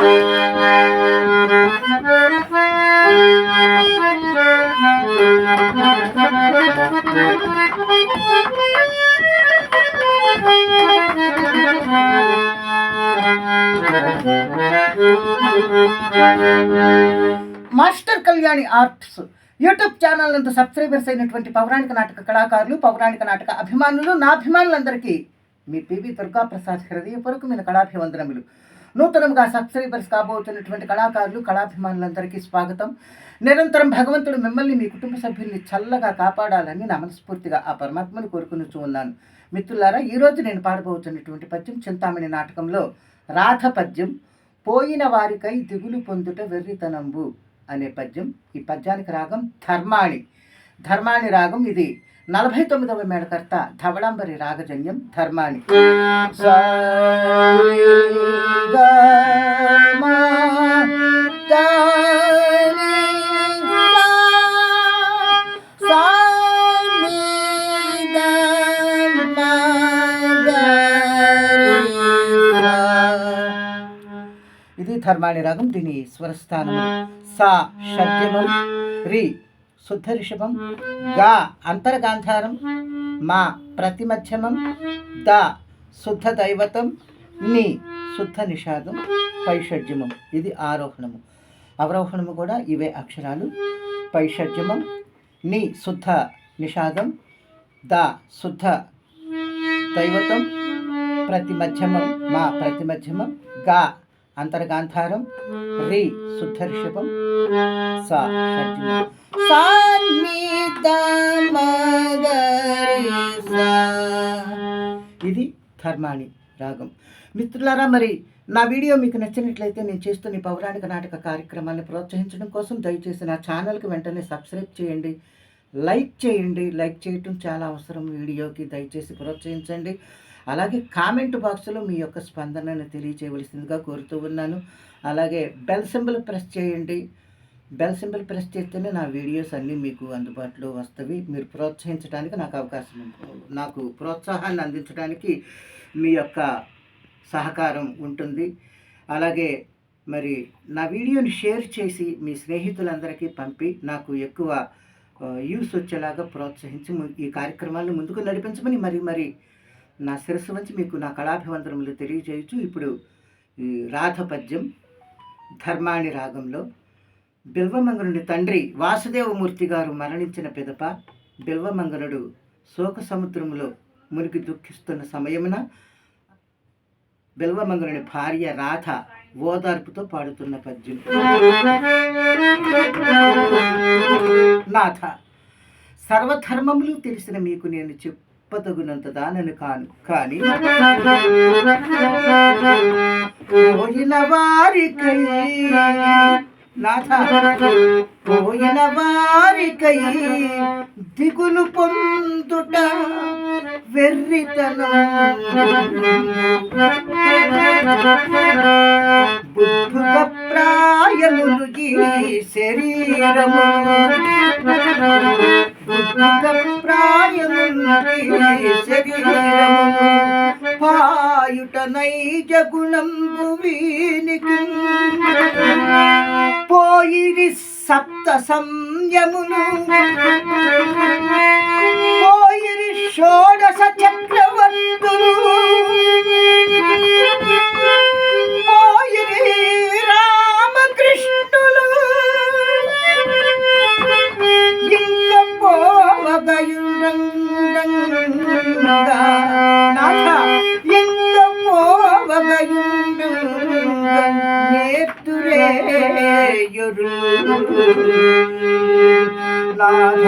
Master Kalyani arts YouTube channel నందు subscribers అయినటువంటి పౌరాణిక నాటక కళాకారులు, పౌరాణిక నాటక అభిమానులు, నా అభిమానులందరికీ మీ పివి దుర్గాప్రసాద్ హృదయపూర్వకమైన కళాభివందనములు. నూతనంగా సబ్స్క్రైబర్స్ కాబోతున్నటువంటి కళాకారులు, కళాభిమానులందరికీ స్వాగతం. నిరంతరం భగవంతుడు మిమ్మల్ని, మీ కుటుంబ సభ్యుల్ని చల్లగా కాపాడాలని నా మనస్ఫూర్తిగా ఆ పరమాత్మను కోరుకునిచూ ఉన్నాను. మిత్రులారా, ఈరోజు నేను పాడబోతున్నటువంటి పద్యం చింతామణి నాటకంలో రాధ పద్యం, పోయిన వారికై దిగులు పొందుట వెర్రితనంబు అనే పద్యం. ఈ పద్యానికి రాగం ధర్మాణి. ధర్మాణి రాగం ఇది 49వ మేళకర్త ధవళాంబరి రాగజన్యం ధర్మాణి. ఇది ధర్మాణి రాగం. దీని స్వరస్థానం సా షడ్జమం, రి శుద్ధ రిషభం, గా అంతర్గాంధారం, మా ప్రతిమధ్యమం, ద శుద్ధ దైవతం, ని శుద్ధ నిషాదం, పై షడ్జమం. ఇది ఆరోహణము. అవరోహణము కూడా ఇవే అక్షరాలు. పై షడ్జమం, ని శుద్ధ నిషాదం, ద శుద్ధ దైవతం, ప్రతిమధ్యమం, మా ప్రతిమధ్యమం, గా అంతర్గాంధారం, రి శుద్ధ రిషభం, సా షడ్జమం. ఇది ధర్మాణి రాగం. మిత్రులారా, మరి నా వీడియో మీకు నచ్చినట్లయితే నేను చేస్తున్న ఈ పౌరాణిక నాటక కార్యక్రమాన్ని ప్రోత్సహించడం కోసం దయచేసి నా ఛానల్కి వెంటనే సబ్స్క్రైబ్ చేయండి, లైక్ చేయండి. లైక్ చేయటం చాలా అవసరం వీడియోకి. దయచేసి ప్రోత్సహించండి. అలాగే కామెంట్ బాక్స్లో మీ యొక్క స్పందనను తెలియచేయవలసిందిగా కోరుతూ ఉన్నాను. అలాగే బెల్ సింబల్ ప్రెస్ చేయండి. బెల్ సింబల్ ప్రెస్ చేస్తేనే నా వీడియోస్ అన్నీ మీకు అందుబాటులో వస్తవి. మీరు ప్రోత్సహించడానికి నాకు అవకాశం, నాకు ప్రోత్సాహాన్ని అందించడానికి మీ యొక్క సహకారం ఉంటుంది. అలాగే మరి నా వీడియోని షేర్ చేసి మీ స్నేహితులందరికీ పంపి నాకు ఎక్కువ యూస్ వచ్చేలాగా ప్రోత్సహించి ఈ కార్యక్రమాలను ముందుకు నడిపించమని మరి నా శిరస్సు వంచి మీకు నా కళాభివందనములు తెలియజేయచ్చు. ఇప్పుడు ఈ రాధ పద్యం ధర్మాణి రాగంలో బిల్వమంగనుడి తండ్రి వాసుదేవమూర్తి గారు మరణించిన పిదప బిల్వమంగనుడు శోక సముద్రములో మునిగి దుఃఖిస్తున్న సమయమున బిల్వమంగనుడి భార్య రాధ ఓదార్పుతో పాడుతున్న పద్యం. నాథ, సర్వధర్మములు తెలిసిన మీకు నేను చెప్పదగునంత దానను కాను, కానీ పోయిన వారికై, నాథ పోయిన వారికై దిగులు పొందుట వెర్రితనం, బుద్ధుగ ప్రాయములు ఈ శరీరము, బుద్ధుగ ప్రాయములు ఈ శరీరము, పాయుట నైజ గుణంబు వీనికి, పోయిరి సప్త సంయములు, పోయిరి షోడశ చక్రవర్తులు, పోయిరి రామకృష్ణులు, ఇంక పోవగయుండంగా, నాథ ఇంక పోవగయుండంగా నేర్తురేయురు నాథ.